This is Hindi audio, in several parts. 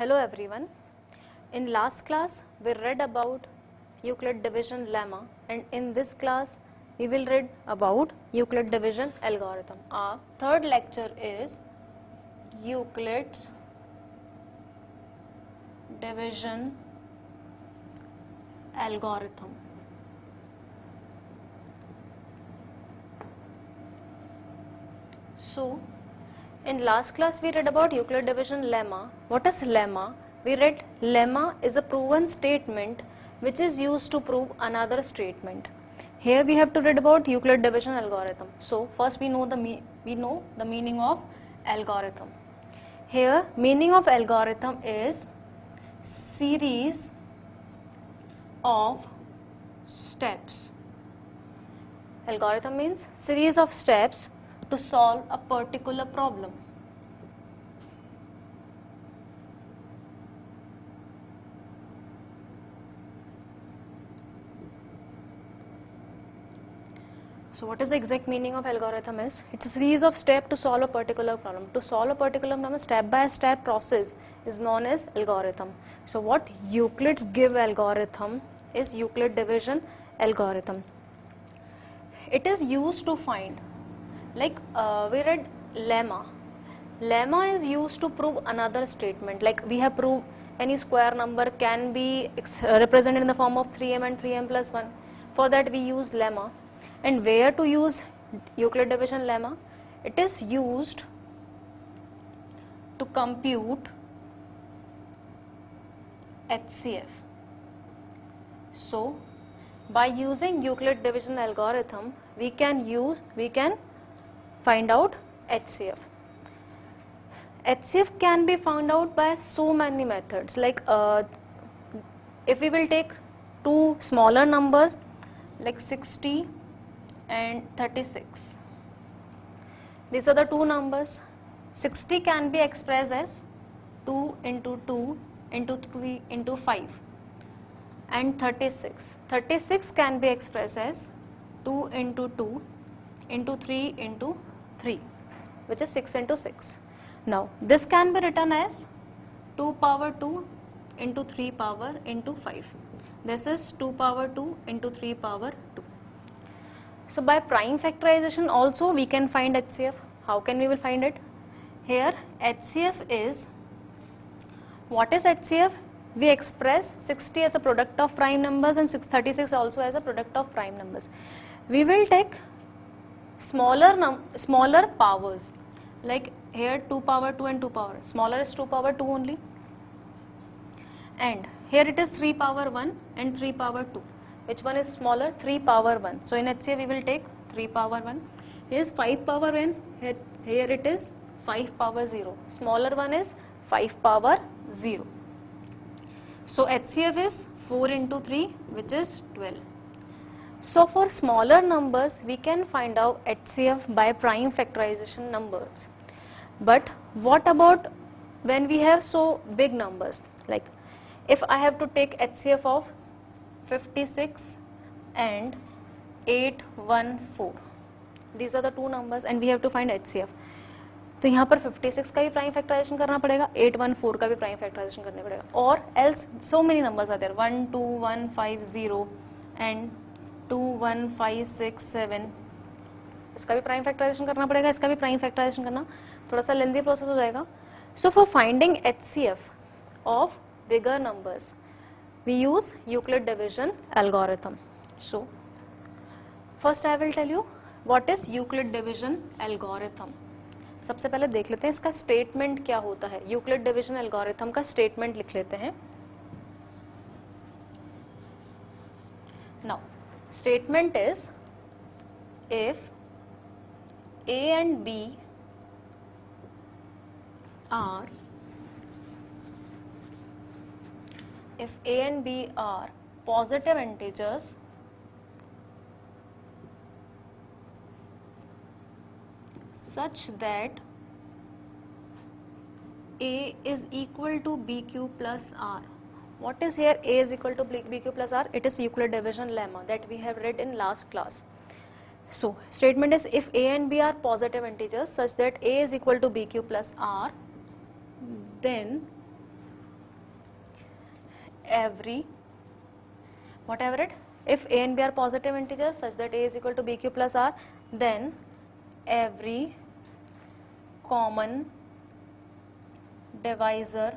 Hello everyone. In last class we read about Euclid division lemma, and in this class we will read about Euclid division algorithm. Our third lecture is Euclid's division algorithm. So in last class we read about Euclid division lemma. What is lemma? We read lemma is a proven statement which is used to prove another statement. Here we have to read about Euclid division algorithm. So first we know the meaning of algorithm. Here meaning of algorithm is series of steps. Algorithm means series of steps to solve a particular problem. So what is the exact meaning of algorithm is? It's a series of steps to solve a particular problem. To solve a particular problem, step by step process is known as algorithm. So what Euclid's give algorithm is Euclid division algorithm. It is used to find, like we read lemma. Lemma is used to prove another statement. Like we have proved any square number can be represented in the form of 3m and 3m plus 1. For that we use lemma. And where to use Euclid division lemma? It is used to compute HCF. So by using Euclid division algorithm, we can find out HCF. HCF can be found out by so many methods. Like if we will take two smaller numbers like 60 and 36. These are the two numbers. 60 can be expressed as 2 into 2 into 3 into 5. And 36 can be expressed as 2 into 2 into 3 into 3, which is 6 into 6. Now this can be written as 2 power 2 into 3 power into 5. This is 2 power 2 into 3 power 2. So by prime factorization also we can find HCF. How can we will find it? Here HCF is, what is HCF? We express 60 as a product of prime numbers and 36 also as a product of prime numbers. We will take smaller powers, like here 2 power 2 and 2 power, smaller is 2 power 2 only, and here it is 3 power 1 and 3 power 2. Which one is smaller? 3 power 1. So in HCF we will take 3 power 1. Here is 5 power 1, here it is 5 power 0. Smaller one is 5 power 0. So HCF is 4 into 3, which is 12. So for smaller numbers we can find out HCF by prime factorization numbers. But what about when we have so big numbers? Like if I have to take HCF of 56 and 814, these are the two numbers and we have to find HCF. तो यहाँ पर 56 का भी प्राइम फैक्टराइजेशन करना पड़ेगा, 814 का भी प्राइम फैक्टराइजेशन करना पड़ेगा, और else so many numbers are there, 12150 and 21567, इसका भी प्राइम फैक्टराइजेशन करना पड़ेगा, इसका भी प्राइम फैक्टराइजेशन करना थोड़ा सा लेंदी प्रोसेस हो जाएगा. So for finding HCF of bigger numbers we use Euclid division algorithm. So first I will tell you what is Euclid division algorithm. सबसे पहले देख लेते हैं इसका स्टेटमेंट क्या होता है. यूक्लिड डिवीजन एल्गोरिथम का स्टेटमेंट लिख लेते हैं. Now statement is if A and B are positive integers such that A is equal to BQ plus R. What is here A is equal to BQ plus R? It is Euclid division lemma that we have read in last class. So statement is if A and B are positive integers such that A is equal to BQ plus R, then every whatever it, if a and b are positive integers such that a is equal to bq plus r, then every common divisor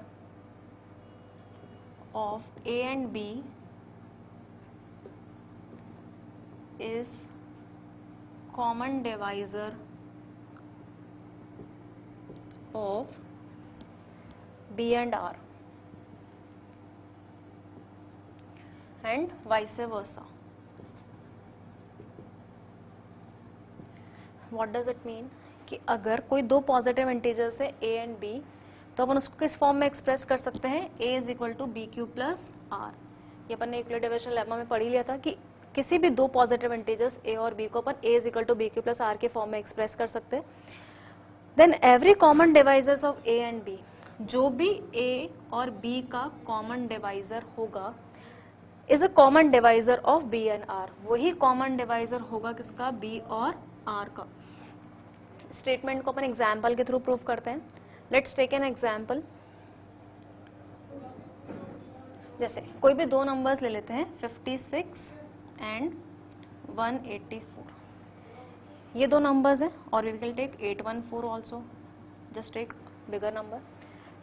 of a and b is common divisor of b and r and vice versa. What does it mean? कि अगर कोई दो पॉजिटिव इंटीजर्स है a एंड b, तो अपन उसको किस फॉर्म में एक्सप्रेस कर सकते हैं? a is equal to B Q plus R. ये अपन ने यूक्लिड डिवीजन लेमा में पढ़ ही लिया था कि किसी भी दो पॉजिटिव इंटीजर्स a और b को अपन a is equal to B Q plus R के फॉर्म में एक्सप्रेस कर सकते हैं. Then every common divisors of a and b, जो भी a और b का कॉमन डिवाइजर होगा is a common divisor of b and r. वही कॉमन डिवाइजर होगा किसका? b और r का. स्टेटमेंट को अपन एग्जाम्पल के थ्रू प्रूव करते हैं. Let's take an example. जैसे कोई भी दो नंबर्स ले लेते हैं 56 एंड 184. ये दो नंबर्स हैं और we will take 814 also. Just take bigger number.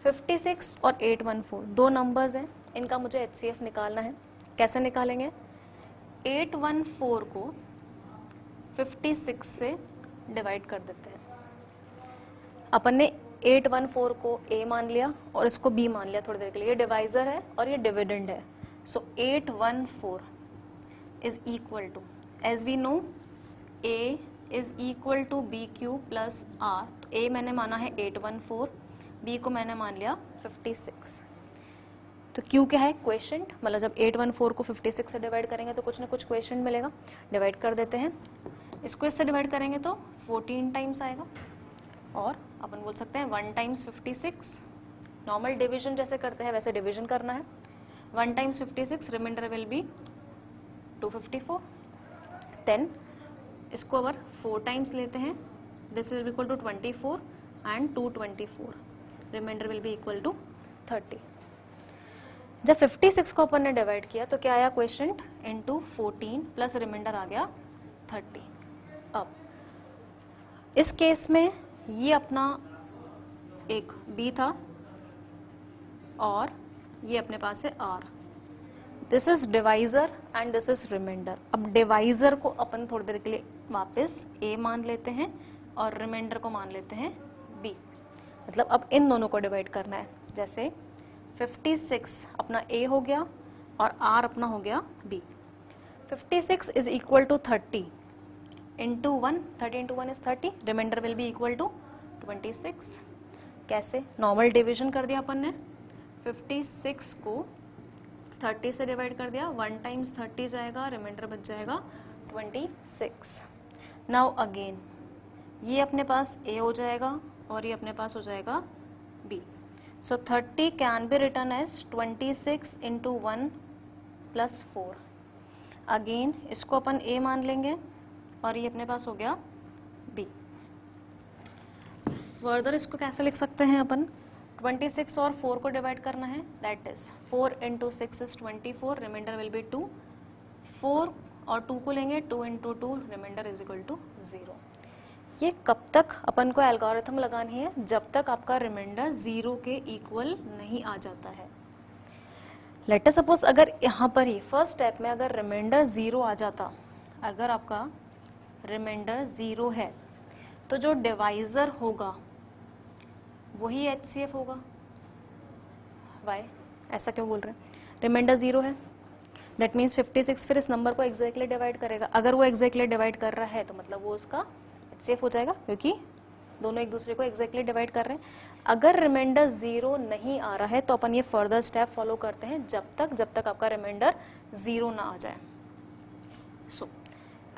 56 और 814 दो नंबर्स हैं, इनका मुझे HCF निकालना है. कैसे निकालेंगे? 814 को 56 से डिवाइड कर देते हैं. अपन ने 814 को a मान लिया और इसको b मान लिया थोड़ी देर के लिए. ये डिवाइजर है और ये डिविडेंड है. So 814 is equal to, as we know a is equal to B Q plus R. तो a मैंने माना है 814, b को मैंने मान लिया 56. तो q क्या है? क्वेशंट. मतलब जब 814 को 56 से डिवाइड करेंगे तो कुछ ना कुछ क्वेशंट मिलेगा. डिवाइड कर देते हैं. इसको इससे डिवाइड करेंगे तो 14 टाइम्स आएगा. और अपन बोल सकते हैं 1 टाइम्स 56. नॉर्मल डिवीजन जैसे करते हैं वैसे डिवीजन करना है. 1 times 56, reminder will be 254. Then इसको अगर 4 टाइम्स लेते हैं, this is equal to 24 and 224. Reminder will be equal to 30. जब 56 को अपन ने डिवाइड किया तो क्या आया? क्वेश्चन इनटू 14 प्लस रिमाइंडर आ गया 30. अब इस केस में ये अपना एक b था और ये अपने पास है r. This is divisor and this is reminder. अब डिवाइजर को अपन थोड़ी देर के लिए वापस a मान लेते हैं और रिमाइंडर को मान लेते हैं b. मतलब अब इन दोनों को डिवाइड करना है. जैसे 56 अपना a हो गया और r अपना हो गया b. 56 is equal to 30 into 1. 30 into 1 is 30. Reminder will be equal to 26. कैसे? नॉर्मल डिवीजन कर दिया अपन ने. 56 को 30 से डिवाइड कर दिया. 1 टाइम्स 30 जाएगा, रिमाइंडर बच जाएगा 26. नाउ अगेन ये अपने पास a हो जाएगा और ये अपने पास हो जाएगा b. So 30 can be written as 26 into 1 plus 4. Again इसको अपन a मान लेंगे और ये अपने पास हो गया b. फर्दर इसको कैसे लिख सकते हैं अपन? 26 और 4 को डिवाइड करना है. That is 4 into 6 is 24. Reminder will be 2. 4 और 2 को लेंगे. 2 into 2, reminder is equal to 0. ये कब तक अपन को एल्गोरिथम लगानी है? जब तक आपका रिमाइंडर 0 के इक्वल नहीं आ जाता है. लेट अस सपोज अगर यहाँ पर ही फर्स्ट स्टेप में अगर रिमाइंडर 0 आ जाता, अगर आपका रिमाइंडर 0 है तो जो डिवाइजर होगा वही HCF होगा. वाई? ऐसा क्यों बोल रहे हैं? रिमाइंडर 0 है, दैट मीन्स 56 फिर इस नंबर को एग्जैक्टली डिवाइड करेगा. अगर वो एग्जैक्टली डिवाइड कर रहा है तो मतलब वो उसका HCF हो जाएगा, क्योंकि दोनों एक दूसरे को एग्जैक्टली डिवाइड कर रहे हैं. अगर रिमाइंडर 0 नहीं आ रहा है तो अपन ये फर्दर स्टेप फॉलो करते हैं जब तक आपका रिमाइंडर 0 ना आ जाए. सो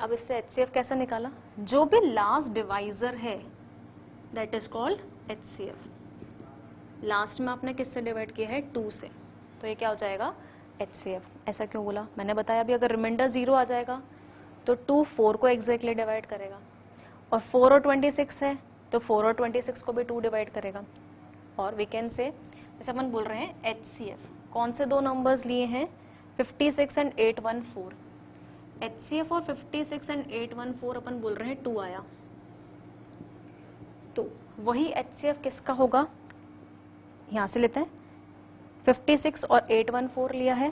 अब इससे HCF कैसे निकाला? जो भी लास्ट डिवाइजर है that is called HCF. Last में आपने किससे डिवाइड किया है? 2 से. तो ये क्या हो जाएगा? HCF. ऐसा क्यों बोला? मैंने बताया अभी अगर रिमाइंडर 0 आ जाएगा तो 2 4 को एग्जैक्टली डिवाइड करेगा और 4 और 26 है तो 4 और 26 को भी 2 डिवाइड करेगा. और वी कैन से जैसे अपन बोल रहे हैं HCF कौन से दो नंबर्स लिए हैं, 56 एंड 814। HCF और 56 एंड 814 अपन बोल रहे हैं 2 आया, तो वही HCF किसका होगा, यहाँ से लेते हैं 56 और 814 लिया है,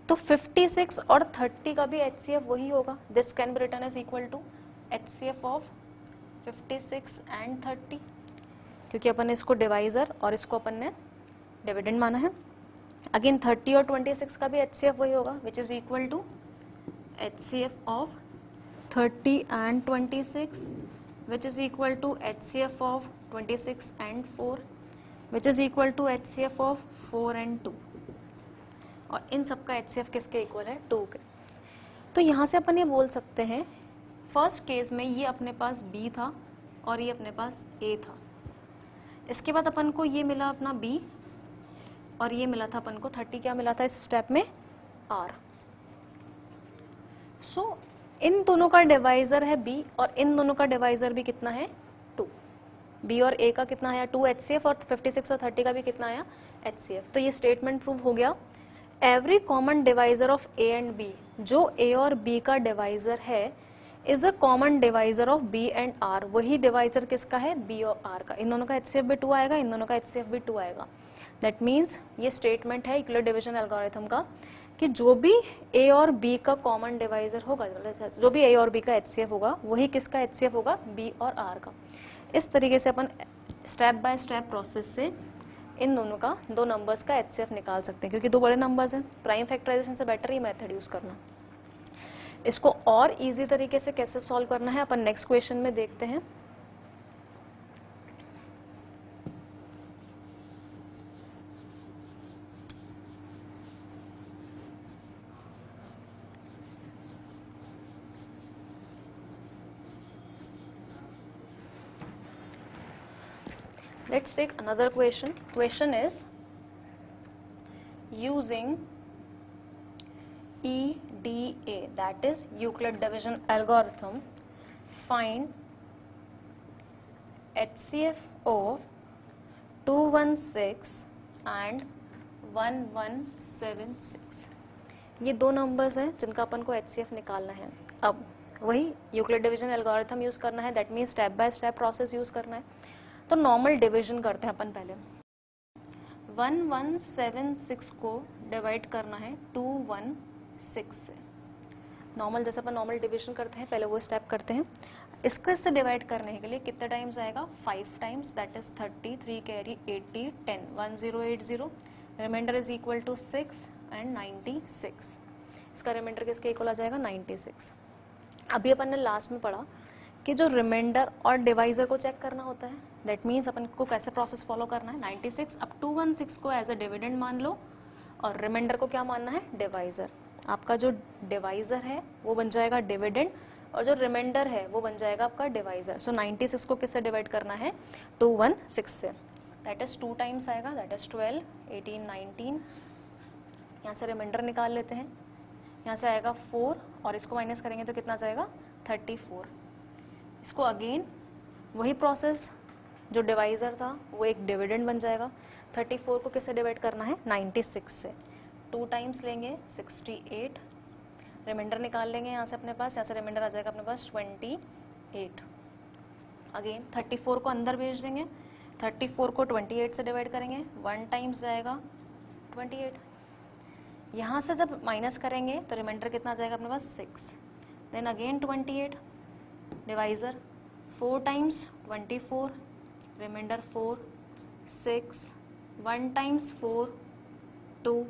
तो 56 और 30 का भी HCF वही होगा। This can be written as equal to HCF of 56 and 30, क्योंकि अपन ने इसको डिवाइजर और इसको अपन ने डिविडेंड माना है। अगेन 30 और 26 का भी HCF वही होगा, which is equal to HCF of 30 and 26, which is equal to HCF of 26 and 4, which is equal to HCF of 4 and 2, और इन सब का HCF किसके इक्वल है, 2 के। तो यहाँ से अपन ये बोल सकते हैं फर्स्ट केस में ये अपने पास B था और ये अपने पास A था, इसके बाद अपन को ये मिला अपना B और ये मिला था अपन को 30, क्या मिला था इस स्टेप में, R। सो इन दोनों का डिवाइजर है B और इन दोनों का डिवाइजर भी कितना है, 2। B और A का कितना आया, 2 HCF, और 56 और 30 का भी कितना आया, HCF। तो ये स्टेटमेंट प्रूव हो गया, every common divisor of A and B, जो A और B का डिवाइजर है, is a common divisor of B and R। वही डिवाइजर किसका है, B और R का। इन दोनों का HCF भी 2 आएगा, इन दोनों का HCF भी 2 आएगा। दैट मीन्स ये स्टेटमेंट है यूक्लिड डिवीजन एल्गोरिथम का कि जो भी A और B का कॉमन डिवाइजर होगा, जो भी A और B का HCF होगा, वही किसका HCF होगा, B और R का। इस तरीके से अपन स्टेप बाय स्टेप प्रोसेस से इन दोनों का, दो नंबर्स का HCF निकाल सकते हैं, क्योंकि दो बड़े नंबर्स हैं। प्राइम फैक्टराइजेशन से बेटर ही मेथड यूज करना। इसको और इजी तरीके से कैसे सॉल्व करना है अपन नेक्स्ट क्वेश्चन में देखते हैं। Let's take another question. Question is, using EDA, that is Euclid division algorithm, find HCF of 216 and 1176। ये दो नंबर्स हैं जिनका अपन को HCF निकालना है। अब वही यूक्लिड डिवीजन एल्गोरिथम यूज करना है, that means step by step process use करना है। तो नॉर्मल डिवीजन करते हैं अपन पहले। 1176 को डिवाइड करना है 216 से। नॉर्मल जैसे अपन नॉर्मल डिवीजन करते हैं, पहले वो स्टेप करते हैं। इसको इससे डिवाइड करने के लिए कितने टाइम्स आएगा, 5 times, that is 30, 3 carry 80, 10, 1080, reminder is equal to 6 and 96। इसका रिमाइंडर किसके इक्वल आ जाएगा, 96। अभी अपन ने लास्ट में पढ़ा कि जो रिमाइंडर और डिवाइजर को चेक करना होता है, दैट मीन्स अपन को कैसे प्रोसेस फॉलो करना है। 96 अब 216 को एज अ डिविडेंड मान लो और रिमाइंडर को क्या मानना है, डिवाइजर। आपका जो डिवाइजर है वो बन जाएगा डिविडेंड और जो रिमाइंडर है वो बन जाएगा आपका डिवाइजर। सो 96 को किससे डिवाइड करना है, 216 से। दैट इज 2 टाइम्स आएगा, दैट इज 12, 18, 19। यहाँ से रिमाइंडर निकाल लेते हैं, यहाँ से आएगा 4 और इसको माइनस करेंगे तो कितना जाएगा, 34। इसको अगेन वही प्रोसेस, जो डिवाइजर था वो एक डिविडेंड बन जाएगा। 34 को किससे डिवाइड करना है, 96 से। 2 टाइम्स लेंगे 68, रिमाइंडर निकाल लेंगे यहाँ से अपने पास, यहाँ से रिमाइंडर आ जाएगा अपने पास 28। अगेन 34 को अंदर भेज देंगे, 34 को 28 से डिवाइड करेंगे, 1 टाइम्स जाएगा 28। यहाँ से जब माइनस करेंगे तो रिमाइंडर कितना आ जाएगा अपने पास, 6। Then again 28, divisor 4 times 24, reminder 4, 6, 1 times 4, 2,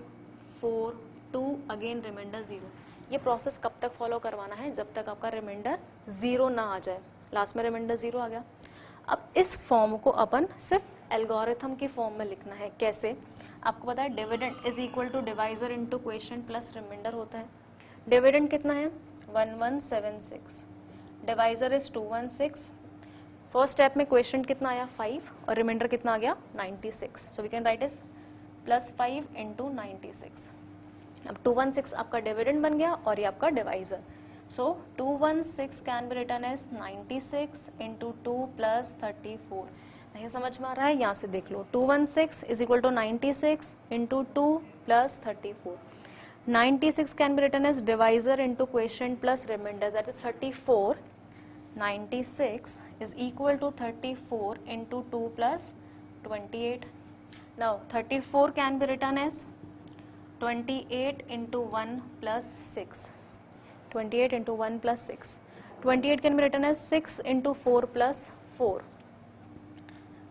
4, 2, again reminder 0। ये प्रोसेस कब तक फॉलो करवाना है, जब तक आपका रिमाइंडर 0 ना आ जाए। लास्ट में रिमाइंडर 0 आ गया। अब इस फॉर्म को अपन सिर्फ एल्गोरिथम की फॉर्म में लिखना है। कैसे, आपको पता है dividend is equal to divisor into quotient plus reminder होता है। डिविडेंड कितना है, 1176, डिवाइजर इज 216। फर्स्ट स्टेप में क्वोशिएंट कितना आया, 5 और रिमाइंडर कितना आ गया, 96। So we can write is +5 into 96। अब 216 आपका डिविडेंड बन गया और ये आपका divisor. So 216 can be written as 96 into 2 + 34, नहीं समझ में आ रहा है, यहाँ से देख लो 216 is equal to 96 into 2 plus 34. 96 can be written as divisor into question plus reminder, that is 34. 96 is equal to 34 into 2 plus 28. Now 34 can be written as 28 into 1 plus 6. 28 into 1 plus 6. 28 can be written as 6 into 4 plus 4.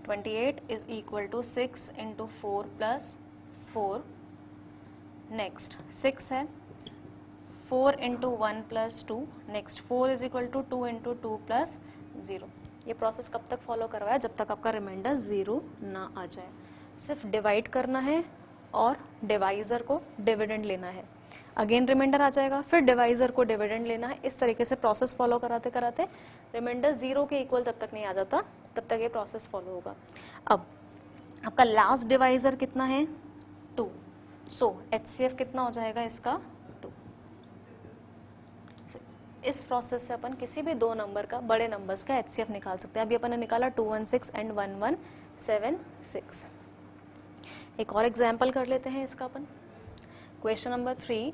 28 is equal to 6 into 4 plus 4. Next 6 है, 4 into 1 plus 2. Next 4 is equal to 2 into 2 plus 0. ये प्रोसेस कब तक फॉलो करवाया, जब तक आपका रिमाइंडर 0 ना आ जाए. सिर्फ डिवाइड करना है और डिवाइजर को डिविडेंड लेना है. अगेन रिमाइंडर आ जाएगा, फिर डिवाइजर को डिविडेंड लेना है. इस तरीके से प्रोसेस फॉलो कराते कराते रिमाइंडर 0 के इक्वल तब तक नहीं आ जाता, तब तक ये प्रोसेस फॉलो होगा. अब आपका लास्ट डिवाइजर कितना है, 2. सो HCF कितना हो जाएगा इसका, इस प्रोसेस से अपन किसी भी दो नंबर का, बड़े नंबर्स का HCF निकाल सकते हैं. अभी अपन ने निकाला 216 एंड 1176. एक और एग्जाम्पल कर लेते हैं इसका अपन. Question number 3.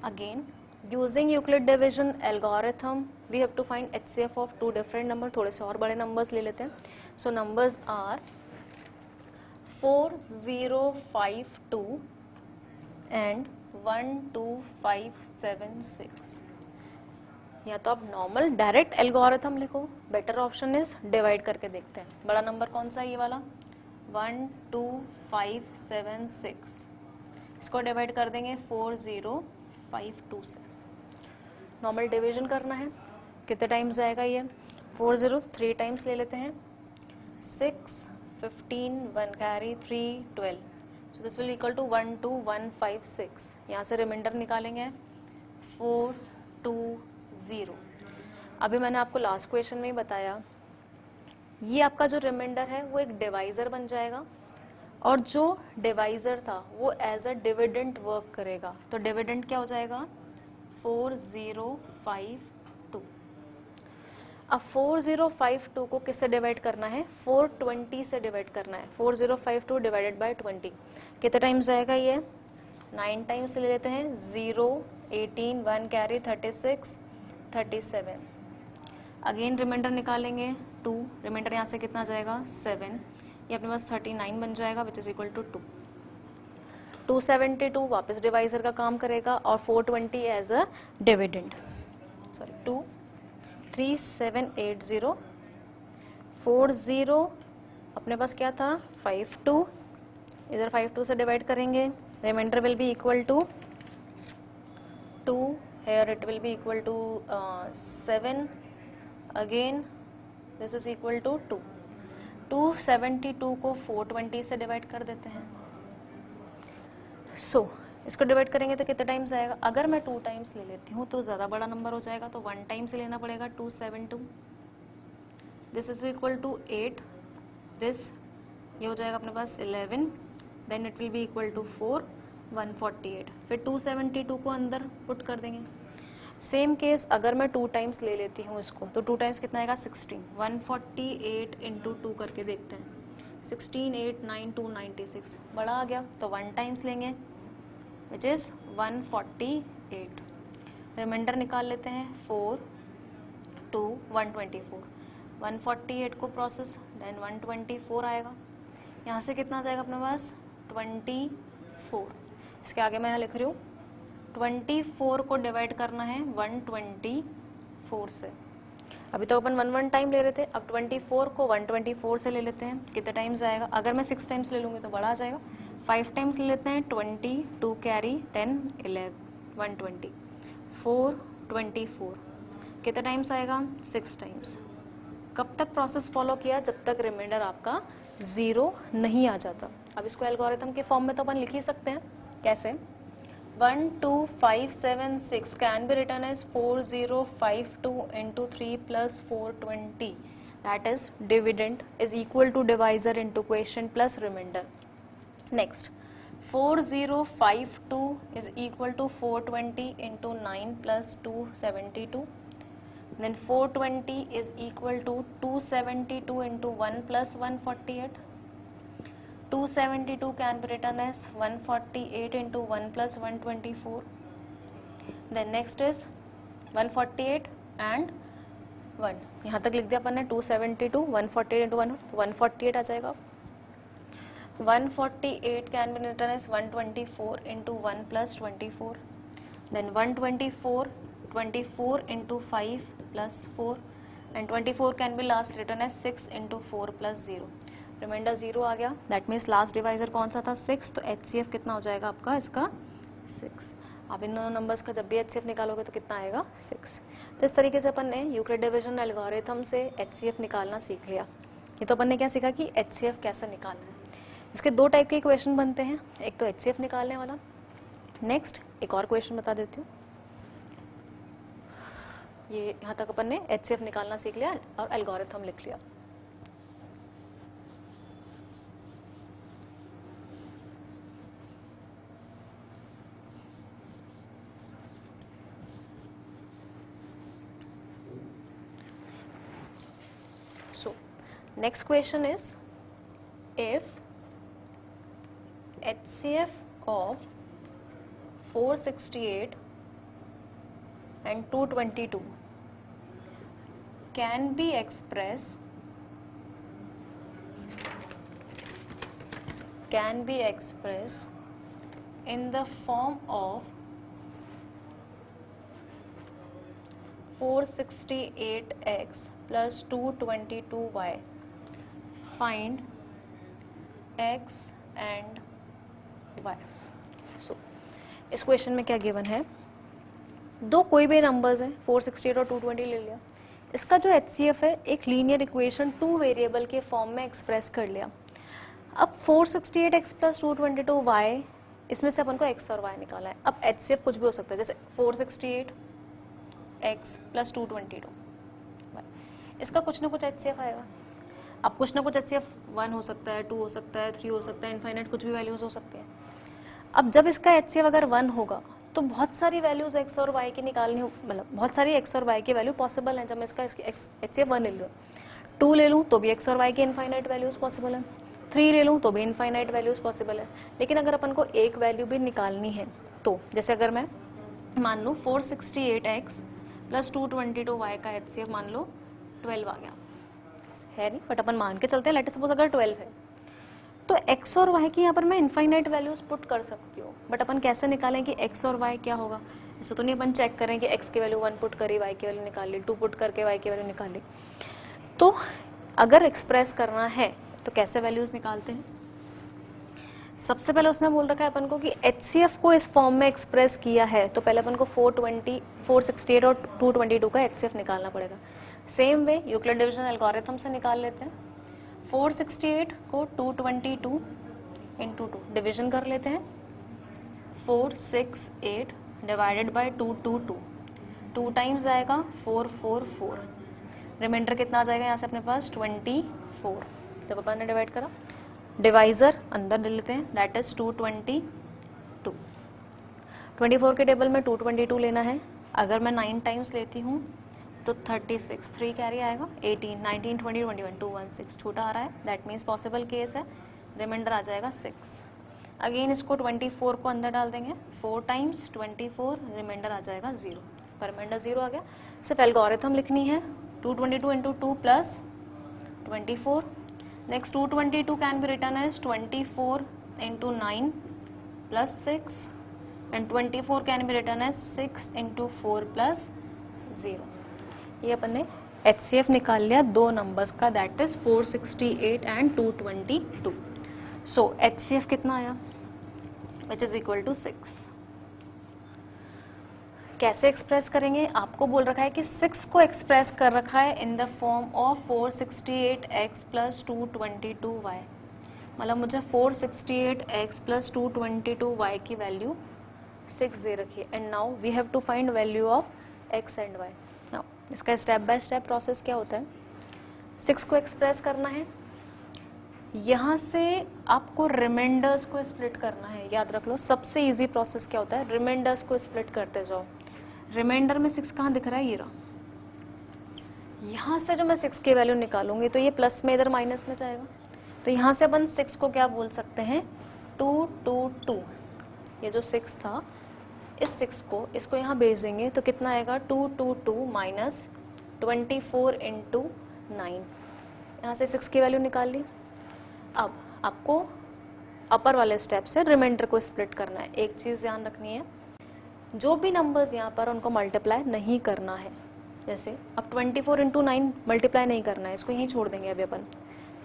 Again using Euclid division algorithm we have to find HCF of two different number. थोड़े से और बड़े numbers ले लेते हैं. So numbers are 405 2 and 12576. या तो आप नॉर्मल डायरेक्ट एल्गोरिथम लिखो, बेटर ऑप्शन इज डिवाइड करके देखते हैं. बड़ा नंबर कौन सा है, ये वाला 12576. इसको डिवाइड कर देंगे 4052 से. नॉर्मल डिवीजन करना है, कितने टाइम्स आएगा ये, 40 3 टाइम्स ले लेते हैं. 6 15 1 carry 3 12. So this will equal to 12156. यहाँ से रिमाइंडर निकालेंगे 420. अभी मैंने आपको लास्ट क्वेश्चन में ही बताया, ये आपका जो रिमाइंडर है वो एक डिवाइजर बन जाएगा और जो डिवाइजर था वो एज अ डिविडेंड वर्क करेगा. तो डिविडेंड क्या हो जाएगा, 4052. अब 4052 को किससे डिवाइड करना है, 420 से डिवाइड करना है. 4052 डिवाइडेड बाय 20 कितने टाइम्स आएगा, ये 9 टाइम्स ले लेते हैं. 0 18 1 कैरी 36 37. अगेन रिमाइंडर निकालेंगे 2. रिमाइंडर यहाँ से कितना जाएगा 7. ये अपने पास 39 बन जाएगा विच इज इक्वल टू 2. 272 वापस डिवाइजर का काम करेगा और 420 एज अ डिविडेंड. सॉरी 2 3780 40 अपने पास क्या था 52. इधर 52 से डिवाइड करेंगे, reminder will be equal to 2. Here it will be equal to 7. Again this is equal to 2. 272 को 420 से डिवाइड कर देते हैं. सो इसको डिवाइड करेंगे तो कितने टाइम्स आएगा, अगर मैं 2 टाइम्स ले लेती हूँ तो ज़्यादा बड़ा नंबर हो जाएगा, तो 1 टाइम से लेना पड़ेगा. 272 this is equal to 8. This ये हो जाएगा अपने पास 11. Then it will be equal to 4 148. फिर 272 को अंदर पुट कर देंगे. सेम केस अगर मैं 2 टाइम्स ले लेती हूँ इसको, तो 2 टाइम्स कितना आएगा 16. 148 इंटू 2 करके देखते हैं. 16 8 9 2 96 बड़ा आ गया, तो 1 टाइम्स लेंगे विच इज़ 148. रिमाइंडर निकाल लेते हैं 4 2 124. 148 को प्रोसेस देन 124 आएगा. यहाँ से कितना जाएगा अपने पास 24. इसके आगे मैं यहाँ लिख रही हूँ 24 को डिवाइड करना है 124 से. अभी तो अपन 1 टाइम ले रहे थे, अब 24 को 124 से ले लेते हैं. कितने टाइम्स आएगा, अगर मैं 6 टाइम्स ले लूँगी तो बड़ा आ जाएगा. 5 टाइम्स ले लेते हैं 20 2 कैरी 10 11 120 424. कितने टाइम्स आएगा 6 टाइम्स. कब तक प्रोसेस फॉलो किया, जब तक रिमाइंडर आपका 0 नहीं आ जाता. अब इसको एल्गोरिथम के फॉर्म में तो अपन लिख ही सकते हैं. कैसे, 12576 can be written as 4052 into 3 plus 420. That is dividend is equal to divisor into quotient plus remainder. Next, 4052 is equal to 420 into 9 plus 272. Then 420 is equal to 272 into 1 plus 148. 272 can be written as 148 into 1 plus 124. Then next is 148 and 1. यहाँ तक लिख दिया अपन ने 272, 148 into 1, 148 आ जाएगा. 148 can be written as 124 into 1 plus 24. Then 124, 24 into 5 plus 4. And 24 can be last written as 6 into 4 plus 0. Reminder 0 आ गया. दैट मीन्स लास्ट डिवाइजर कौन सा था? 6. तो HCF कितना हो जाएगा आपका इसका? 6. आप इन दोनों नंबर्स का जब भी HCF निकालोगे तो कितना आएगा? 6. तो इस तरीके से अपन ने यूक्लिड डिवीजन एल्गोरिथम से HCF निकालना सीख लिया. ये तो अपन ने क्या सीखा कि HCF कैसे निकालना है. इसके दो टाइप के क्वेश्चन बनते हैं. एक तो HCF निकालने वाला. नेक्स्ट एक और क्वेश्चन बता देती हूँ. ये यहाँ तक अपन ने HCF निकालना सीख लिया और एल्गोरिथम लिख लिया. So next question is, if HCF of 468 and 222 can be expressed in the form of 468x plus 222y. Find x and y. So इस क्वेश्चन में क्या गिवन है? दो कोई भी नंबर्स हैं, 468 और 220 ले लिया. इसका जो HCF है एक लीनियर इक्वेशन 2 वेरिएबल के फॉर्म में एक्सप्रेस कर लिया. अब 468x प्लस 222y, इसमें से अपन को x और y निकाला है. अब HCF कुछ भी हो सकता है, जैसे 468x प्लस 222, इसका कुछ ना कुछ HCF आएगा. अब कुछ ना कुछ HCF 1 हो सकता है, 2 हो सकता है, 3 हो सकता है, इनफाइनाइट कुछ भी वैल्यूज हो सकती है. अब जब इसका HCF अगर 1 होगा तो बहुत सारी वैल्यूज x और y की निकालनी, मतलब बहुत सारी x और y की वैल्यू पॉसिबल है. जब मैं इसका HCF 1 ले लूँ, 2 ले लूँ तो भी x और y की इनफाइनाइट वैल्यूज पॉसिबल है, 3 ले लूँ तो भी इनफाइनाइट वैल्यूज पॉसिबल है. लेकिन अगर अपन को एक वैल्यू भी निकालनी है तो, जैसे अगर मैं मान लूँ 468x प्लस 222y का HCF मान लो 12 आ गया है, नहीं बट अपन मान के चलते हैं. लेट सपोज अगर 12 है तो x और y की यहाँ पर मैं इनफाइनाइट वैल्यूज पुट कर सकती हूँ. बट अपन कैसे निकालें कि x और y क्या होगा? ऐसा तो नहीं अपन चेक करें कि x की वैल्यू 1 पुट करी, y की वैल्यू निकाल ली, 2 पुट करके y की वैल्यू निकाल ली. तो अगर एक्सप्रेस करना है तो कैसे वैल्यूज निकालते हैं? सबसे पहले उसने बोल रखा है अपन को कि HCF को इस फॉर्म में एक्सप्रेस किया है तो पहले अपन को 468 और 222 का HCF निकालना पड़ेगा. Same way Euclid division algorithm से निकाल लेते हैं. 468 को 222 इंटू 2 डिवीजन कर लेते हैं. 468 डिवाइडेड बाई 222, 2 टाइम्स आएगा 444. रिमाइंडर कितना आ जाएगा यहाँ से अपने पास? 24. जब अपन ने डिवाइड करा, डिवाइजर अंदर ले लेते हैं, दैट इज 222. 24 के टेबल में 222 लेना है. अगर मैं 9 टाइम्स लेती हूँ तो 36, 3 कैरी आएगा, 18, 19, 20, 21, 216 छोटा आ रहा है. दैट मीन्स पॉसिबल केस है. रिमाइंडर आ जाएगा 6. अगेन इसको 24 को अंदर डाल देंगे, 4 टाइम्स 24, रिमाइंडर आ जाएगा 0. पर रिमाइंडर 0 आ गया. सिर्फ एल्गोरिथम लिखनी है. 222 into 2 plus 24. Next 222 can be written as 24 into 9 plus 6 and 24 can be written as 6 into 4 plus 0. ये अपन ने HCF निकाल लिया दो नंबर्स का, that is 468 and 222. So HCF कितना आया? Which is equal to 6. कैसे एक्सप्रेस करेंगे? आपको बोल रखा है कि 6 को एक्सप्रेस कर रखा है in the form of 468x plus 222y. मतलब मुझे 468x प्लस 222y की वैल्यू 6 दे रखी है. And now we have to find value of x and y. इसका स्टेप बाय स्टेप प्रोसेस क्या होता है? 6 को एक्सप्रेस करना है यहाँ से आपको रिमाइंडर्स को स्प्लिट करना है, याद रख लो सबसे इजी प्रोसेस क्या होता है, रिमाइंडर्स को स्प्लिट करते जाओ। रिमाइंडर में 6 कहाँ दिख रहा है, ये रहा। यहाँ से जो मैं 6 की वैल्यू निकालूंगी तो ये प्लस में इधर माइनस में जाएगा, तो यहाँ से अपन 6 को क्या बोल सकते हैं, 2 2 2। ये जो 6 था, इस 6 को इसको यहाँ भेज देंगे तो कितना आएगा, 2 2 2 माइनस 24 इंटू 9। यहाँ से 6 की वैल्यू निकाल ली। अब आपको अपर वाले स्टेप से रिमाइंडर को स्प्लिट करना है। एक चीज़ ध्यान रखनी है, जो भी नंबर्स यहाँ पर उनको मल्टीप्लाई नहीं करना है। जैसे अब 24 इंटू 9 मल्टीप्लाई नहीं करना है, इसको यहीं छोड़ देंगे अभी अपन।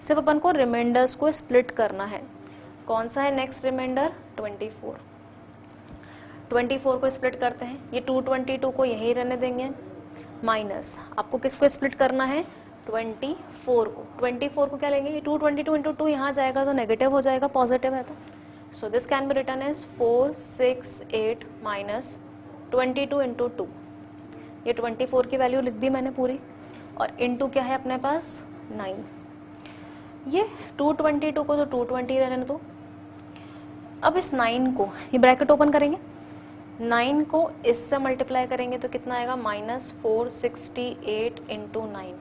सिर्फ अपन को रिमाइंडर्स को स्प्लिट करना है। कौन सा है नेक्स्ट रिमाइंडर, 24। 24 को स्प्लिट करते हैं, ये 222 को यहीं रहने देंगे, माइनस आपको किसको स्प्लिट करना है, 24 को। 24 को क्या लेंगे, ये 222 इंटू 2 यहाँ जाएगा तो नेगेटिव हो जाएगा, पॉजिटिव है तो। So this can be written as 4 6 8 minus 22 into 2। ये 24 की वैल्यू लिख दी मैंने पूरी, और इंटू क्या है अपने पास, 9। ये 222 को तो 220 रहने दो। अब इस 9 को, ये ब्रैकेट ओपन करेंगे, 9 को इससे मल्टीप्लाई करेंगे तो कितना आएगा, माइनस 468 इंटू 9।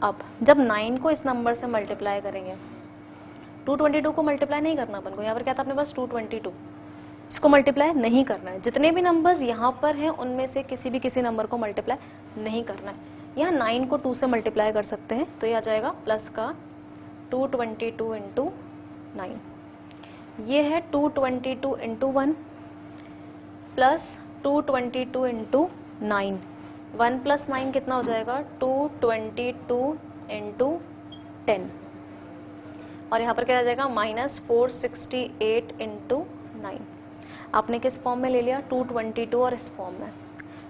अब जब 9 को इस नंबर से मल्टीप्लाई करेंगे, 222 को मल्टीप्लाई नहीं करना अपन को, यहाँ पर क्या था अपने पास 222, इसको मल्टीप्लाई नहीं करना है। जितने भी नंबर्स यहाँ पर हैं उनमें से किसी नंबर को मल्टीप्लाई नहीं करना है। यहाँ 9 को 2 से मल्टीप्लाई कर सकते हैं तो ये आ जाएगा प्लस का 222 इंटू 9। ये है 222 इंटू 1 प्लस 222 इंटू 9। 1 प्लस 9 कितना हो जाएगा, 222 इंटू 10, और यहाँ पर क्या आ जाएगा, माइनस 468 इंटू 9। आपने किस फॉर्म में ले लिया, 222 और इस फॉर्म में।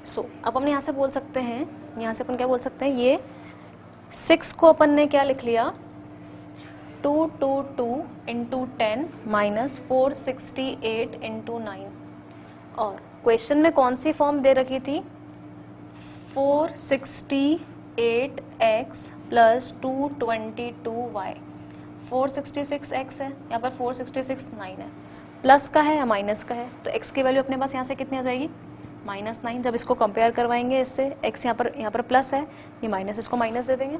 सो अब हम यहाँ से बोल सकते हैं, यहाँ से अपन क्या बोल सकते हैं, ये 6 को अपन ने क्या लिख लिया, 222 इंटू 10 माइनस 468 इंटू 9। और क्वेश्चन में कौन सी फॉर्म दे रखी थी, 468x प्लस 222y। 466x है, यहाँ पर 466 9 है, प्लस का है या माइनस का है, तो x की वैल्यू अपने पास यहाँ से कितनी आ जाएगी, -9। जब इसको कंपेयर करवाएंगे इससे, x यहाँ पर प्लस है, ये माइनस, इसको माइनस दे देंगे।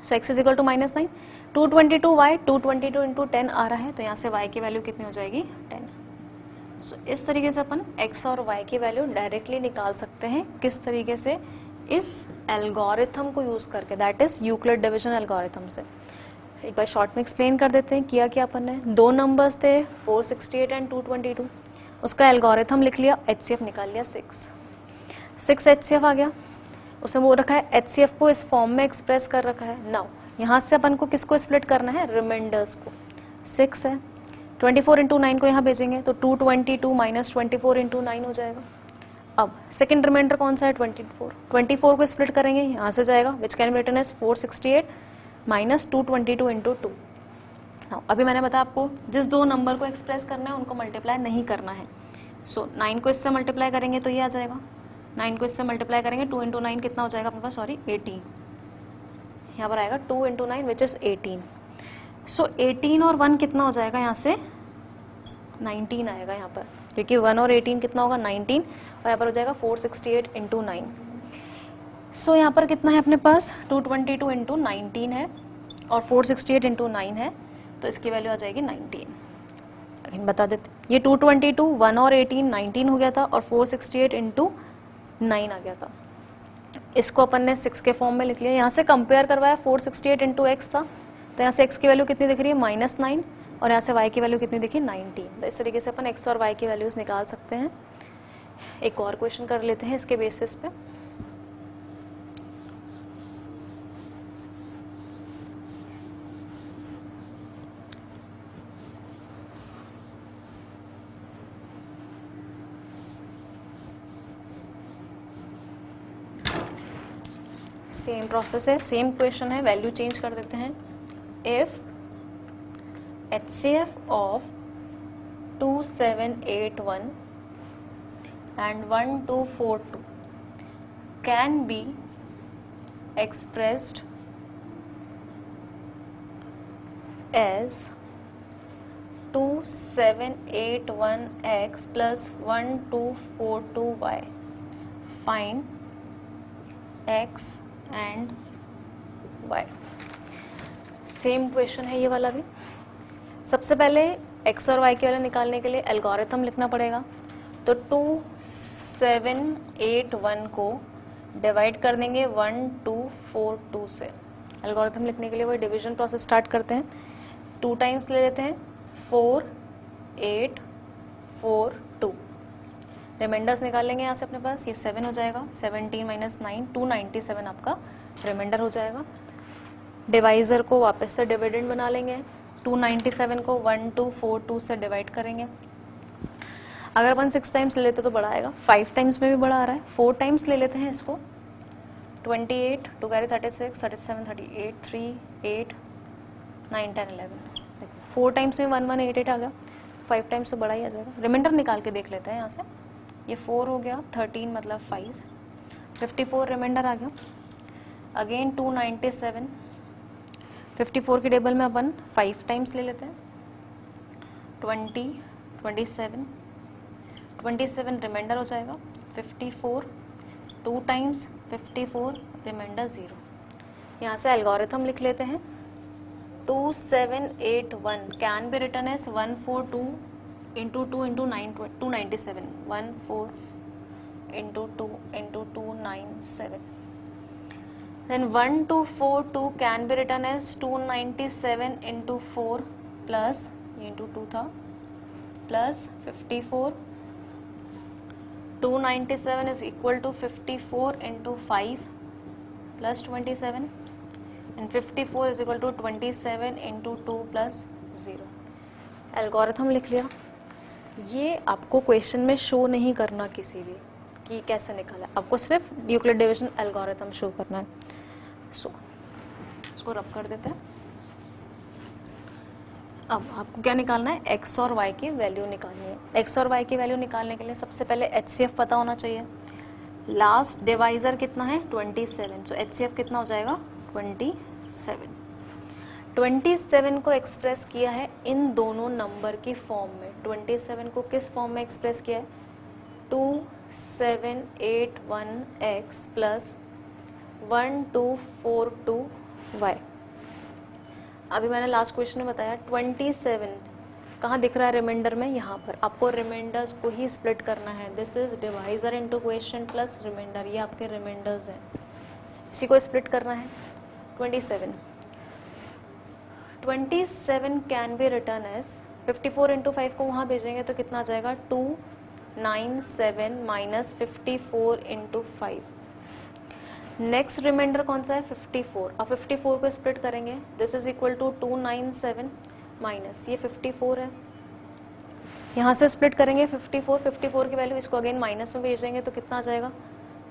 So x is equal to -9। 222y 222 into 10 आ रहा है, तो यहाँ से y की वैल्यू कितनी हो जाएगी, 10। सो इस तरीके से अपन x और y की वैल्यू डायरेक्टली निकाल सकते हैं। किस तरीके से, इस एल्गोरिथम को यूज़ करके, that is Euclid division algorithm से। एक बार शॉर्ट में एक्सप्लेन कर देते हैं, किया क्या अपन ने, दो नंबर्स थे 468 एंड 222, उसका एल्गोरिथम लिख लिया, HCF निकाल लिया 6 HCF आ गया। उसमें वो रखा है HCF को इस फॉर्म में एक्सप्रेस कर रखा है। नाउ यहाँ से अपन को किसको स्प्लिट करना है, रिमाइंडर्स को। 6 है, 24 इंटू 9 को यहाँ भेजेंगे तो 222 माइनस 24 इंटू 9 हो जाएगा। अब सेकंड रिमाइंडर कौन सा है, 24 को स्प्लिट करेंगे, यहाँ से जाएगा, which can be written as 468 minus 222 into 2। अभी मैंने बताया आपको जिस दो नंबर को एक्सप्रेस करना है उनको मल्टीप्लाई नहीं करना है। सो 9 को इससे मल्टीप्लाई करेंगे तो ये आ जाएगा, 9 को इससे मल्टीप्लाई करेंगे, 2 इंटू 9 कितना हो जाएगा अपने पास, सॉरी 18, यहाँ पर आएगा 2 इंटू 9 विच इज़ 18। सो 18 और 1 कितना हो जाएगा, यहाँ से 19 आएगा यहाँ पर, क्योंकि 1 और 18 कितना होगा, 19, और यहाँ पर हो जाएगा 468 इंटू 9। सो यहाँ पर कितना है अपने पास, 222 इंटू 19 है और 468 इंटू 9 है, तो इसकी वैल्यू आ जाएगी 19। अगेन बता देते, ये 222, 1 और 18 19 हो गया था, और 468 इंटू 9 आ गया था। इसको अपन ने 6 के फॉर्म में लिख लिया। यहाँ से कंपेयर करवाया, 468 इंटू एक्स था, तो यहाँ से x की वैल्यू कितनी दिख रही है, -9, और यहाँ से y की वैल्यू कितनी दिखी, 19। तो इस तरीके से अपन x और y की वैल्यूज़ निकाल सकते हैं। एक और क्वेश्चन कर लेते हैं इसके बेसिस पे। सेम प्रोसेस है, सेम क्वेश्चन है, वैल्यू चेंज कर देते हैं। If HCF of 2781 and 1242 can be expressed as 2781x plus 1242y. Find x and y. Same question है ये वाला भी. सबसे पहले x और y के वैल्यू निकालने के लिए एल्गोरिथम लिखना पड़ेगा. तो 2781 को डिवाइड कर देंगे 1242 से. एल्गोरिथम लिखने के लिए वो डिवीजन प्रोसेस स्टार्ट करते हैं. 2 टाइम्स ले लेते हैं 4 8 4 2. रिमाइंडर्स निकालेंगे यहाँ से अपने पास. ये 7 हो जाएगा. 17 माइनस 9 297 आपका रिमाइंडर हो जाएगा. डिवाइज़र को वापस से डिविडेंड बना लेंगे. 297 को 1242 से डिवाइड करेंगे. अगर अपन 6 टाइम्स ले लेते तो बड़ा आएगा. 5 टाइम्स में भी बड़ा आ रहा है. 4 टाइम्स ले लेते हैं इसको. 28 2 कैरी 36 37 38 3 8 9 10 11. 4 टाइम्स में 1188 आ गया. 5 टाइम्स तो बड़ा ही आ जाएगा. रिमाइंडर निकाल के देख लेते हैं यहाँ से. ये 4 हो गया. 13 मतलब 5. 54 रिमाइंडर आ गया. अगेन 297. 54 के टेबल में अपन 5 टाइम्स ले लेते हैं. 20 27 27 रिमाइंडर हो जाएगा. 54 2 टाइम्स 54 रिमाइंडर 0. यहाँ से एल्गोरिथम लिख लेते हैं. 2781 can be written as 142 into 2 into 297. 14 into 2 into 297. Then 1242 can be written as 297 into 4 plus into 2 था plus 54. 297 is equal to 54 into 5 plus 27 and 54 is equal to 27 into 2 plus 0. Algorithm लिख लिया. ये आपको क्वेश्चन में शो नहीं करना किसी भी कि कैसे निकाला. आपको सिर्फ यूक्लिड डिवीजन एल्गोरिथम शो करना है. इसको रब कर देते हैं. अब आपको क्या निकालना है? x और y की वैल्यू निकालनी है. x और y की वैल्यू निकालने के लिए सबसे पहले HCF पता होना चाहिए. लास्ट डिवाइजर कितना है? 27. सो HCF कितना हो जाएगा? 27. 27 को एक्सप्रेस किया है इन दोनों नंबर की फॉर्म में. 27 को किस फॉर्म में एक्सप्रेस किया है? 2781x plus 1242y. अभी मैंने लास्ट क्वेश्चन में बताया 27 कहाँ दिख रहा है रिमाइंडर में? यहाँ पर. आपको रिमाइंडर्स को ही स्प्लिट करना है. This is divisor into question plus reminder. ये आपके रिमाइंडर्स हैं. इसी को स्प्लिट करना है. 27 can be return as 54 into 5 को वहाँ भेजेंगे तो कितना आ जाएगा? 297 माइनस 54 इंटू 5. नेक्स्ट रिमाइंडर कौन सा है? 54. अब 54 को स्प्लिट करेंगे. This is equal to 297 minus ये 54 है. यहाँ से स्प्लिट करेंगे 54 की वैल्यू. इसको अगेन माइनस में भेजेंगे तो कितना आ जाएगा?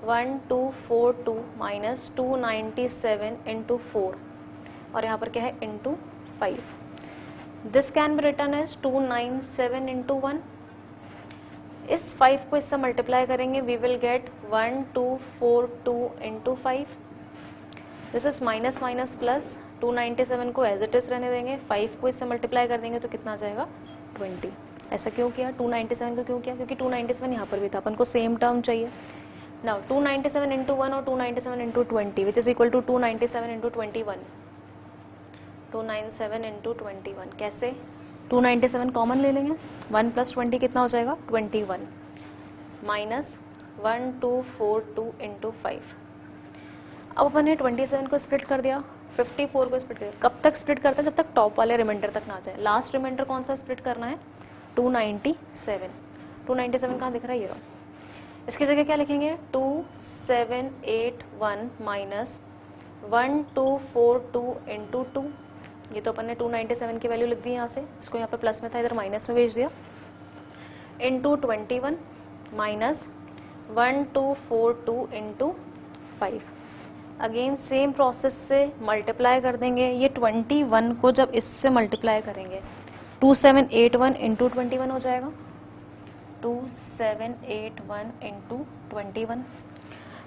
1242 माइनस 297 इंटू 4 और यहाँ पर क्या है? Into 5. This can be written as 297 into 1. इस 5 को इससे मल्टीप्लाई करेंगे. We will get 1242 into 5. This is minus minus plus. 297 को एज इट इज रहने देंगे. 5 को इससे मल्टीप्लाई कर देंगे तो कितना आ जाएगा? 20. ऐसा क्यों किया? 297 को क्यों किया? क्योंकि 297 यहाँ पर भी था. अपन को सेम टर्म चाहिए. नाउ 297 इंटू 1 और 297 into 20 which is equal to 297 into 21. 297 into 21 कैसे? 297 कॉमन ले लेंगे. 1 प्लस 20 कितना हो जाएगा? 21 माइनस 1242 इंटू 5. अब अपन ने 27 को स्प्लिट कर दिया. 54 को स्प्लिट कर दिया. कब तक स्प्लिट करते हैं? जब तक टॉप वाले रिमाइंडर तक ना जाए. लास्ट रिमाइंडर कौन सा स्प्लिट करना है? 297. 297 कहाँ दिख रहा है? ये रहा. इसकी जगह क्या लिखेंगे? 2781 माइनस 1242 इंटू 2. ये तो अपन ने 297 की वैल्यू लिख दी यहाँ से. इसको यहाँ पर प्लस में था, इधर माइनस में भेज दिया. Into 21 minus 1242 into 5. Again same process से मल्टीप्लाई कर देंगे. ये 21 को जब इससे मल्टीप्लाई करेंगे 2781 इंटू 21 हो जाएगा. 2781 इंटू 21.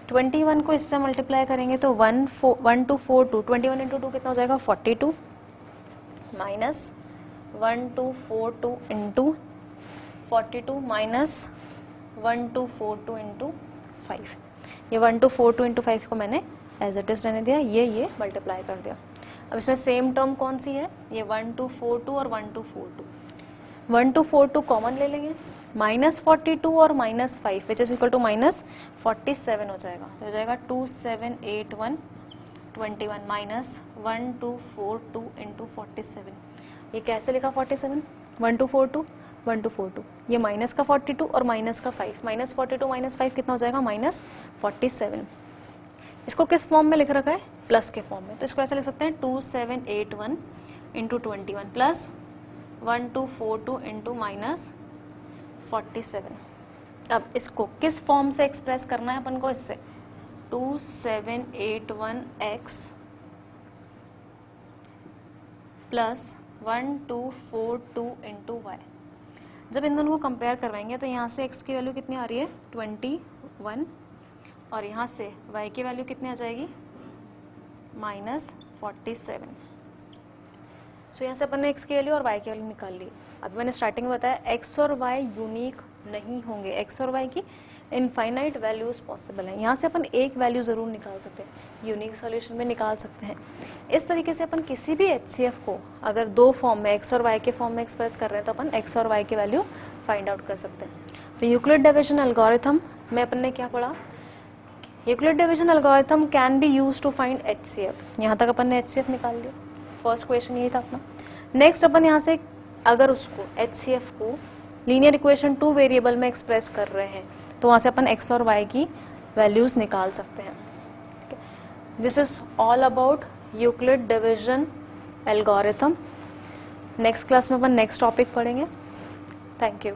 21 को इससे मल्टीप्लाई करेंगे तो 1242. 21 इंटू 2 कितना हो जाएगा? 42 माइनस 1242 इंटू 42 माइनस 1242 इंटू 5। ये 1242 इंटू 5 को मैंने एज इट इज रहने दिया, ये मल्टीप्लाई कर दिया। अब इसमें सेम टर्म कौन सी है, ये 1242 और 1242, 1242 कॉमन ले लेंगे, माइनस 42 और minus 5 which is equal to minus 47 हो जाएगा, तो हो जाएगा 278121 माइनस 1242 इंटू 47। ये कैसे लिखा 47, 1242 1242, ये माइनस का 42 और माइनस का 5, माइनस 42 माइनस 5 कितना हो जाएगा, माइनस 47। इसको किस फॉर्म में लिख रखा है, प्लस के फॉर्म में, तो इसको ऐसे लिख सकते हैं 2781 इंटू 21 प्लस 1242 इंटू माइनस 47। अब इसको किस फॉर्म से एक्सप्रेस करना है अपन को, इससे 2781x प्लस 1242 इंटू वाई। जब इन दोनों को कंपेयर करवाएंगे तो यहाँ से x की वैल्यू कितनी आ रही है 21 और यहाँ से y की वैल्यू कितनी आ जाएगी माइनस 47। सो यहाँ से अपन ने x की वैल्यू और y की वैल्यू निकाल ली। अभी मैंने स्टार्टिंग में बताया x और y यूनिक नहीं होंगे, x और y की इनफाइनाइट वैल्यूज पॉसिबल हैं। यहाँ से अपन एक वैल्यू ज़रूर निकाल सकते हैं, यूनिक सॉल्यूशन में निकाल सकते हैं। इस तरीके से अपन किसी भी HCF को अगर दो फॉर्म में x और y के फॉर्म में एक्सप्रेस कर रहे हैं तो अपन x और y की वैल्यू फाइंड आउट कर सकते हैं। तो यूक्लिड डिवीजन एल्गोरिथम में अपन ने क्या पढ़ा, Euclid division algorithm can be use to find HCF। यहाँ तक अपन ने HCF निकाल लिया, फर्स्ट क्वेश्चन यही था अपना। नेक्स्ट अपन यहाँ से अगर उसको HCF को लीनियर इक्वेशन 2 वेरिएबल में एक्सप्रेस कर रहे हैं तो वहाँ से अपन x और y की वैल्यूज़ निकाल सकते हैं। This is all about Euclid division algorithm. Next class में अपन नेक्स्ट टॉपिक पढ़ेंगे। Thank you.